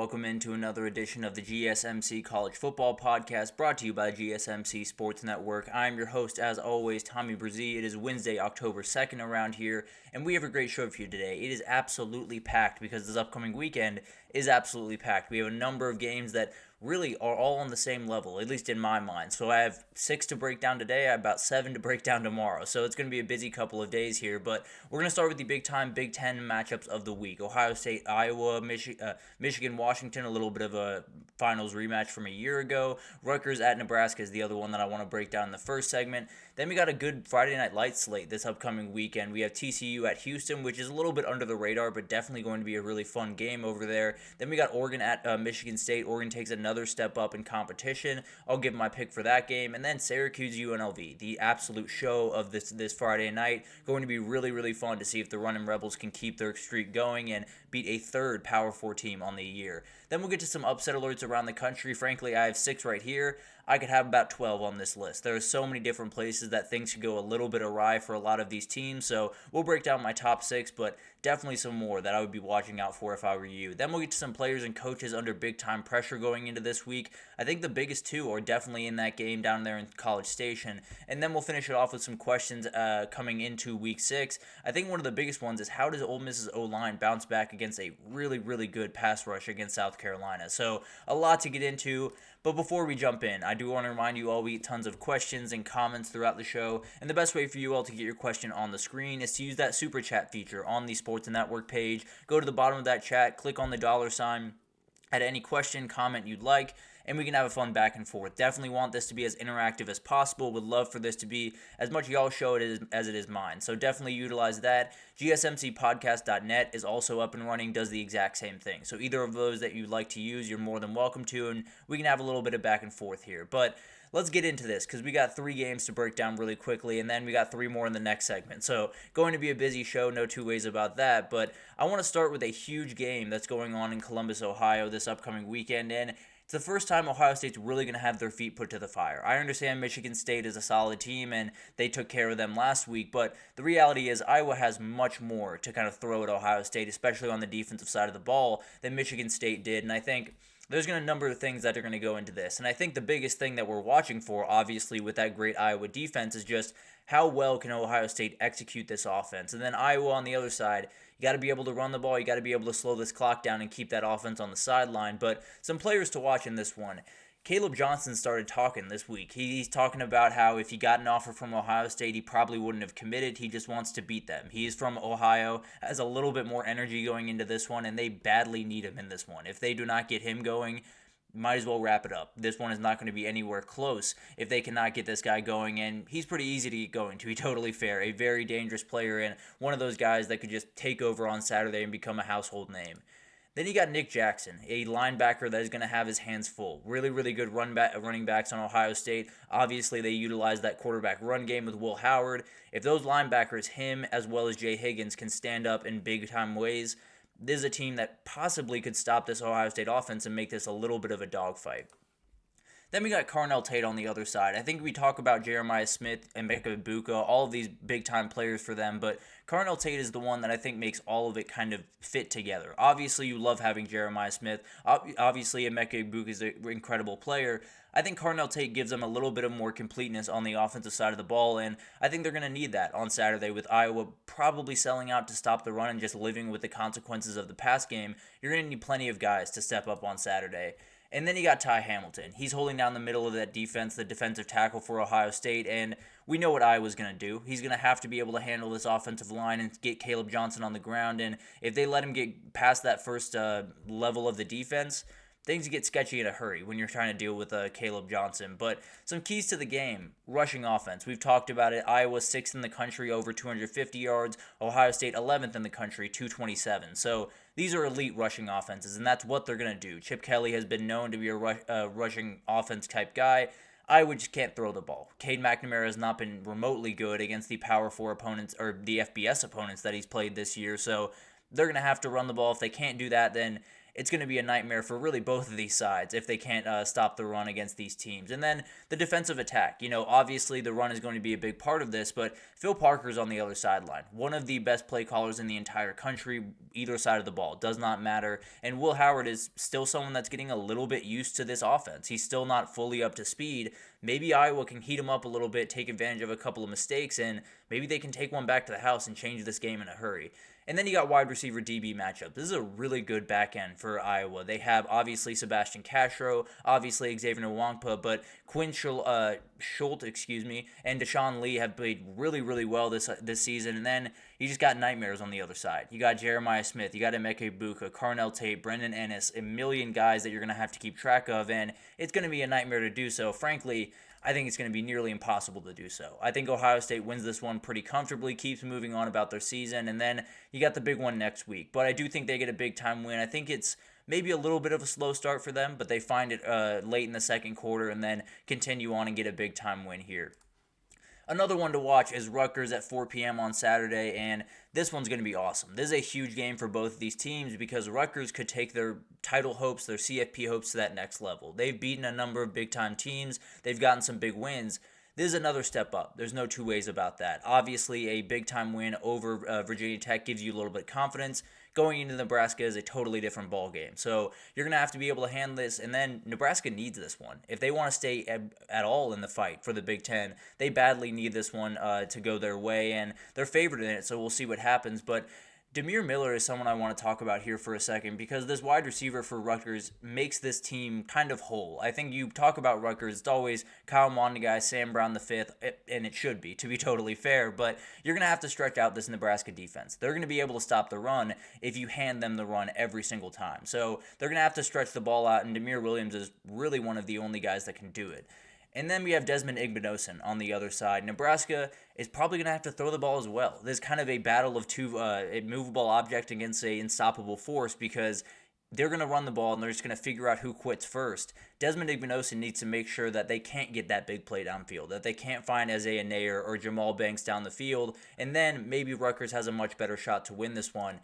welcome into another edition of the GSMC College Football Podcast, brought to you by GSMC Sports Network. I'm your host, as always, Tommy Brzee. It is Wednesday, October 2nd around here, and we have a great show for you today. It is absolutely packed because this upcoming weekend is absolutely packed. We have a number of games that really are all on the same level, at least in my mind. So I have 6 to break down today. I have about 7 to break down tomorrow. So it's going to be a busy couple of days here. But we're going to start with the big-time Big Ten matchups of the week. Ohio State, Iowa, Michigan, Washington, a little bit of a finals rematch from a year ago. Rutgers at Nebraska is the other one that I want to break down in the first segment. Then we got a good Friday Night Lights slate this upcoming weekend. We have TCU at Houston, which is a little bit under the radar, but definitely going to be a really fun game over there. Then we got Oregon at Michigan State. Oregon takes another step up in competition. I'll give my pick for that game. And then Syracuse UNLV, the absolute show of this Friday night. Going to be really, really fun to see if the Running Rebels can keep their streak going and beat a third Power 4 team on the year. Then we'll get to some upset alerts around the country. Frankly, I have 6 right here. I could have about 12 on this list. There are so many different places that things could go a little bit awry for a lot of these teams, so we'll break down my top 6, but definitely some more that I would be watching out for if I were you. Then we'll get to some players and coaches under big-time pressure going into this week. I think the biggest two are definitely in that game down there in College Station, and then we'll finish it off with some questions coming into Week 6. I think one of the biggest ones is how does Ole Miss's O-line bounce back against a really, really good pass rush against South Carolina? So a lot to get into. But before we jump in, I do want to remind you all we get tons of questions and comments throughout the show, and the best way for you all to get your question on the screen is to use that super chat feature on the Sports Network page. Go to the bottom of that chat, click on the $, add any question, comment you'd like, and we can have a fun back and forth. Definitely want this to be as interactive as possible. Would love for this to be as much y'all show it as it is mine. So definitely utilize that. gsmcpodcast.net is also up and running, does the exact same thing. So either of those that you'd like to use, you're more than welcome to, and we can have a little bit of back and forth here. But let's get into this because we got 3 games to break down really quickly, and then we got 3 more in the next segment. So going to be a busy show, no two ways about that. But I want to start with a huge game that's going on in Columbus, Ohio this upcoming weekend, and it's the first time Ohio State's really going to have their feet put to the fire. I understand Michigan State is a solid team, and they took care of them last week, but the reality is Iowa has much more to kind of throw at Ohio State, especially on the defensive side of the ball, than Michigan State did, and I think there's going to be a number of things that are going to go into this. And I think the biggest thing that we're watching for, obviously, with that great Iowa defense is just how well can Ohio State execute this offense. And then Iowa on the other side, you got to be able to run the ball. You got to be able to slow this clock down and keep that offense on the sideline. But some players to watch in this one. Caleb Johnson started talking this week. He's talking about how if he got an offer from Ohio State, he probably wouldn't have committed. He just wants to beat them. He's from Ohio, has a little bit more energy going into this one, and they badly need him in this one. If they do not get him going, might as well wrap it up. This one is not going to be anywhere close if they cannot get this guy going, and he's pretty easy to get going, to be totally fair. A very dangerous player and one of those guys that could just take over on Saturday and become a household name. Then you got Nick Jackson, a linebacker that is going to have his hands full. Really, really good running backs on Ohio State. Obviously, they utilize that quarterback run game with Will Howard. If those linebackers, him as well as Jay Higgins, can stand up in big-time ways, this is a team that possibly could stop this Ohio State offense and make this a little bit of a dogfight. Then we got Carnell Tate on the other side. I think we talk about Jeremiah Smith and Emeka Egbuka, all of these big-time players for them, but Carnell Tate is the one that I think makes all of it kind of fit together. Obviously, you love having Jeremiah Smith. Obviously, Emeka Egbuka is an incredible player. I think Carnell Tate gives them a little bit of more completeness on the offensive side of the ball, and I think they're going to need that on Saturday with Iowa probably selling out to stop the run and just living with the consequences of the pass game. You're going to need plenty of guys to step up on Saturday. And then you got Ty Hamilton. He's holding down the middle of that defense, the defensive tackle for Ohio State, and we know what Iowa's going to do. He's going to have to be able to handle this offensive line and get Caleb Johnson on the ground, and if they let him get past that first level of the defense, things get sketchy in a hurry when you're trying to deal with Caleb Johnson. But some keys to the game, rushing offense. We've talked about it. Iowa 6th in the country, over 250 yards. Ohio State 11th in the country, 227. So these are elite rushing offenses, and that's what they're going to do. Chip Kelly has been known to be a rushing offense type guy. Iowa just can't throw the ball. Cade McNamara has not been remotely good against the Power 4 opponents or the FBS opponents that he's played this year, so they're going to have to run the ball. If they can't do that, then it's going to be a nightmare for really both of these sides if they can't stop the run against these teams. And then the defensive attack. Obviously the run is going to be a big part of this, but Phil Parker's on the other sideline. One of the best play callers in the entire country, either side of the ball. Does not matter. And Will Howard is still someone that's getting a little bit used to this offense. He's still not fully up to speed. Maybe Iowa can heat him up a little bit, take advantage of a couple of mistakes, and maybe they can take one back to the house and change this game in a hurry. And then you got wide receiver DB matchup. This is a really good back end for Iowa. They have obviously Sebastian Castro, obviously Xavier Nwankpa, but Quinn Schultz, and Deshaun Lee have played really, really well this season. And then you just got nightmares on the other side. You got Jeremiah Smith, you got Emeka Buka, Carnell Tate, Brendan Ennis, a million guys that you're going to have to keep track of, and it's going to be a nightmare to do so. Frankly, I think it's going to be nearly impossible to do so. I think Ohio State wins this one pretty comfortably, keeps moving on about their season, and then you got the big one next week. But I do think they get a big-time win. I think it's maybe a little bit of a slow start for them, but they find it late in the second quarter and then continue on and get a big-time win here. Another one to watch is Rutgers at 4 p.m. on Saturday, and this one's going to be awesome. This is a huge game for both of these teams because Rutgers could take their title hopes, their CFP hopes to that next level. They've beaten a number of big-time teams. They've gotten some big wins. This is another step up. There's no two ways about that. Obviously, a big-time win over Virginia Tech gives you a little bit of confidence. Going into Nebraska is a totally different ball game. So you're going to have to be able to handle this, and then Nebraska needs this one. If they want to stay at all in the fight for the Big Ten, they badly need this one to go their way, and they're favored in it, so we'll see what happens. But Demir Miller is someone I want to talk about here for a second because this wide receiver for Rutgers makes this team kind of whole. I think you talk about Rutgers, it's always Kyle Mondeguy, Sam Brown the fifth, and it should be, to be totally fair, but you're going to have to stretch out this Nebraska defense. They're going to be able to stop the run if you hand them the run every single time. So they're going to have to stretch the ball out, and Demir Williams is really one of the only guys that can do it. And then we have Desmond Igbinosun on the other side. Nebraska is probably going to have to throw the ball as well. There's kind of a battle of two immovable object against a unstoppable force because they're going to run the ball and they're just going to figure out who quits first. Desmond Igbinosun needs to make sure that they can't get that big play downfield, that they can't find Isaiah Nair or Jamal Banks down the field, and then maybe Rutgers has a much better shot to win this one.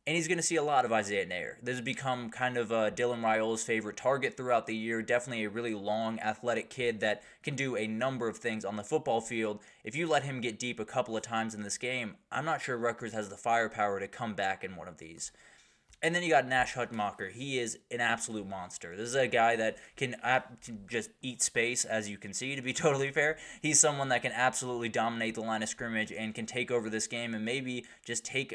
And he's going to see a lot of Isaiah Nair. This has become kind of Dylan Raiola's favorite target throughout the year. Definitely a really long, athletic kid that can do a number of things on the football field. If you let him get deep a couple of times in this game, I'm not sure Rutgers has the firepower to come back in one of these. And then you got Nash Hutmacher. He is an absolute monster. This is a guy that can just eat space, as you can see, to be totally fair. He's someone that can absolutely dominate the line of scrimmage and can take over this game and maybe just take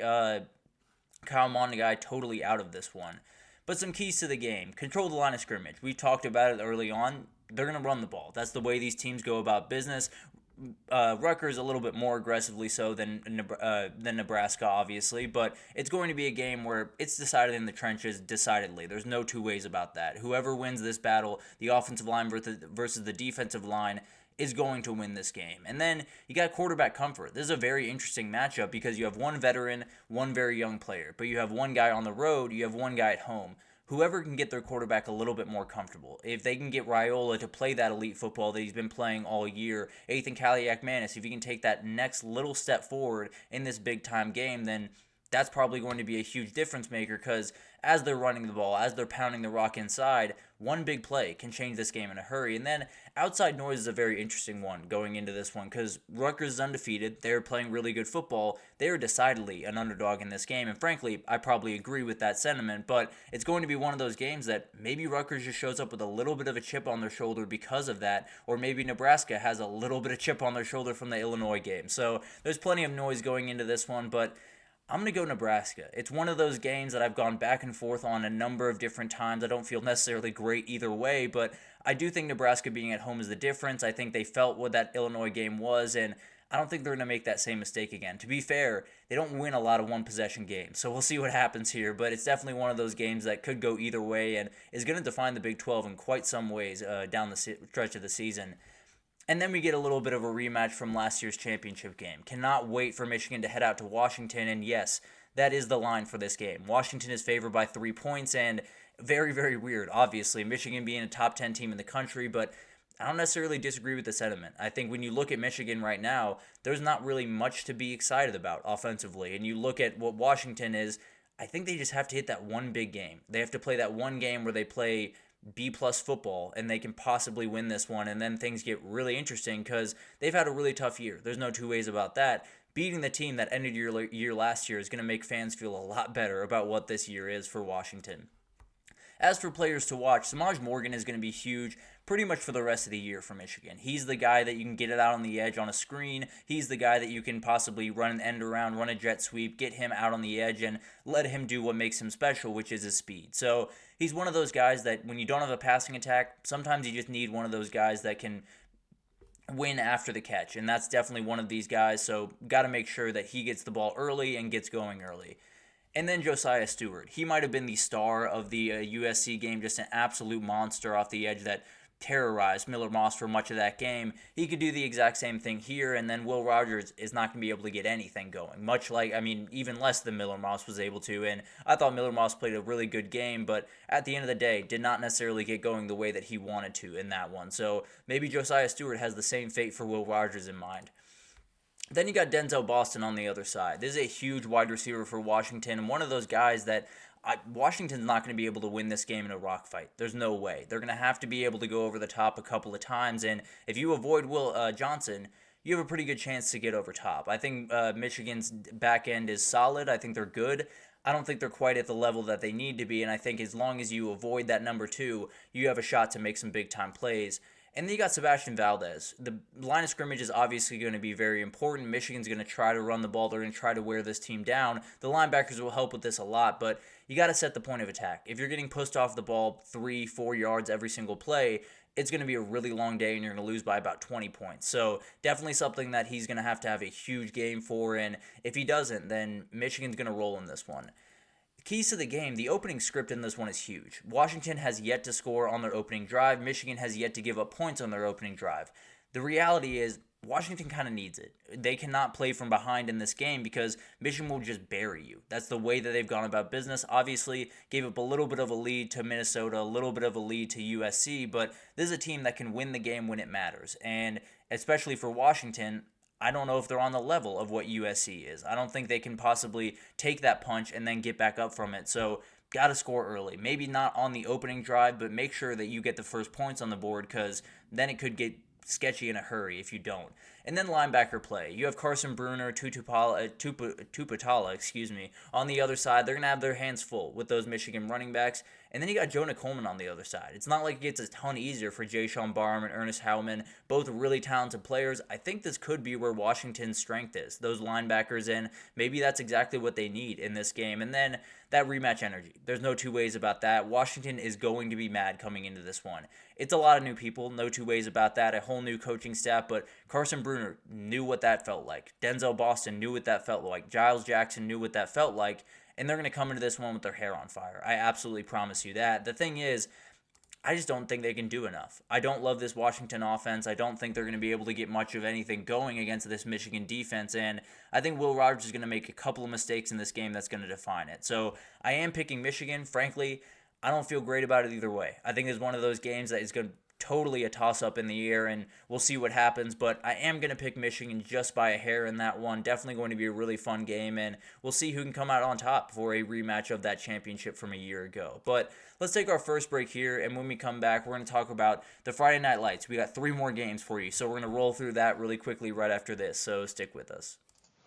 Kyle Mondeguy totally out of this one. But some keys to the game. Control the line of scrimmage. We talked about it early on. They're going to run the ball. That's the way these teams go about business. Rutgers a little bit more aggressively so than Nebraska, obviously. But it's going to be a game where it's decided in the trenches, decidedly. There's no two ways about that. Whoever wins this battle, the offensive line versus the defensive line, is going to win this game. And then you got quarterback comfort. This is a very interesting matchup because you have one veteran, one very young player, but you have one guy on the road, you have one guy at home. Whoever can get their quarterback a little bit more comfortable. If they can get Raiola to play that elite football that he's been playing all year, Ethan Kaliak-Manis, if he can take that next little step forward in this big-time game, then that's probably going to be a huge difference maker because as they're running the ball, as they're pounding the rock inside, one big play can change this game in a hurry. And then outside noise is a very interesting one going into this one because Rutgers is undefeated. They're playing really good football. They are decidedly an underdog in this game. And frankly, I probably agree with that sentiment, but it's going to be one of those games that maybe Rutgers just shows up with a little bit of a chip on their shoulder because of that, or maybe Nebraska has a little bit of chip on their shoulder from the Illinois game. So there's plenty of noise going into this one, but I'm going to go Nebraska. It's one of those games that I've gone back and forth on a number of different times. I don't feel necessarily great either way, but I do think Nebraska being at home is the difference. I think they felt what that Illinois game was, and I don't think they're going to make that same mistake again. To be fair, they don't win a lot of one-possession games, so we'll see what happens here, but it's definitely one of those games that could go either way and is going to define the Big 12 in quite some ways down the stretch of the season. And then we get a little bit of a rematch from last year's championship game. Cannot wait for Michigan to head out to Washington, and yes, that is the line for this game. Washington is favored by 3 points, and very, very weird, obviously. Michigan being a top 10 team in the country, but I don't necessarily disagree with the sentiment. I think when you look at Michigan right now, there's not really much to be excited about offensively. And you look at what Washington is, I think they just have to hit that one big game. They have to play that one game where they play B-plus football, and they can possibly win this one, and then things get really interesting because they've had a really tough year. There's no two ways about that. Beating the team that ended your year last year is going to make fans feel a lot better about what this year is for Washington. As for players to watch, Samaj Morgan is going to be huge pretty much for the rest of the year for Michigan. He's the guy that you can get it out on the edge on a screen. He's the guy that you can possibly run an end around, run a jet sweep, get him out on the edge, and let him do what makes him special, which is his speed. So he's one of those guys that when you don't have a passing attack, sometimes you just need one of those guys that can win after the catch, and that's definitely one of these guys. So got to make sure that he gets the ball early and gets going early. And then Josiah Stewart. He might have been the star of the USC game, just an absolute monster off the edge that terrorized Miller Moss for much of that game. He could do the exact same thing here, and then Will Rogers is not going to be able to get anything going. Much like, even less than Miller Moss was able to, and I thought Miller Moss played a really good game, but at the end of the day, did not necessarily get going the way that he wanted to in that one. So maybe Josiah Stewart has the same fate for Will Rogers in mind. Then you got Denzel Boston on the other side. This is a huge wide receiver for Washington, and one of those guys that Washington's not going to be able to win this game in a rock fight. There's no way. They're going to have to be able to go over the top a couple of times, and if you avoid Will Johnson, you have a pretty good chance to get over top. I think Michigan's back end is solid. I think they're good. I don't think they're quite at the level that they need to be, and I think as long as you avoid that number 2, you have a shot to make some big-time plays. And then you got Sebastian Valdez. The line of scrimmage is obviously going to be very important. Michigan's going to try to run the ball. They're going to try to wear this team down. The linebackers will help with this a lot, but you got to set the point of attack. If you're getting pushed off the ball 3-4 yards every single play, it's going to be a really long day, and you're going to lose by about 20 points. So definitely something that he's going to have a huge game for, and if he doesn't, then Michigan's going to roll in this one. Keys to the game, the opening script in this one is huge. Washington has yet to score on their opening drive. Michigan has yet to give up points on their opening drive. The reality is Washington kind of needs it. They cannot play from behind in this game because Michigan will just bury you. That's the way that they've gone about business. Obviously, gave up a little bit of a lead to Minnesota, a little bit of a lead to USC, but this is a team that can win the game when it matters. And especially for Washington, I don't know if they're on the level of what USC is. I don't think they can possibly take that punch and then get back up from it. So, got to score early. Maybe not on the opening drive, but make sure that you get the first points on the board because then it could get sketchy in a hurry if you don't. And then linebacker play. You have Carson Bruner, Tuputala, on the other side. They're going to have their hands full with those Michigan running backs. And then you got Jonah Coleman on the other side. It's not like it gets a ton easier for Jayshon Barham and Ernest Howman, both really talented players. I think this could be where Washington's strength is. Those linebackers, and maybe that's exactly what they need in this game. And then that rematch energy. There's no two ways about that. Washington is going to be mad coming into this one. It's a lot of new people, no two ways about that, a whole new coaching staff, but Carson Bruner knew what that felt like. Denzel Boston knew what that felt like. Giles Jackson knew what that felt like, and they're going to come into this one with their hair on fire. I absolutely promise you that. The thing is, I just don't think they can do enough. I don't love this Washington offense. I don't think they're going to be able to get much of anything going against this Michigan defense, and I think Will Rogers is going to make a couple of mistakes in this game that's going to define it. So I am picking Michigan. Frankly, I don't feel great about it either way. I think it's one of those games that is going to totally a toss-up in the air, and we'll see what happens, but I am going to pick Michigan just by a hair in that one. Definitely going to be a really fun game, and we'll see who can come out on top for a rematch of that championship from a year ago. But let's take our first break here, and when we come back, we're going to talk about the Friday Night Lights. We got 3 more games for you, so we're going to roll through that really quickly right after this, so stick with us.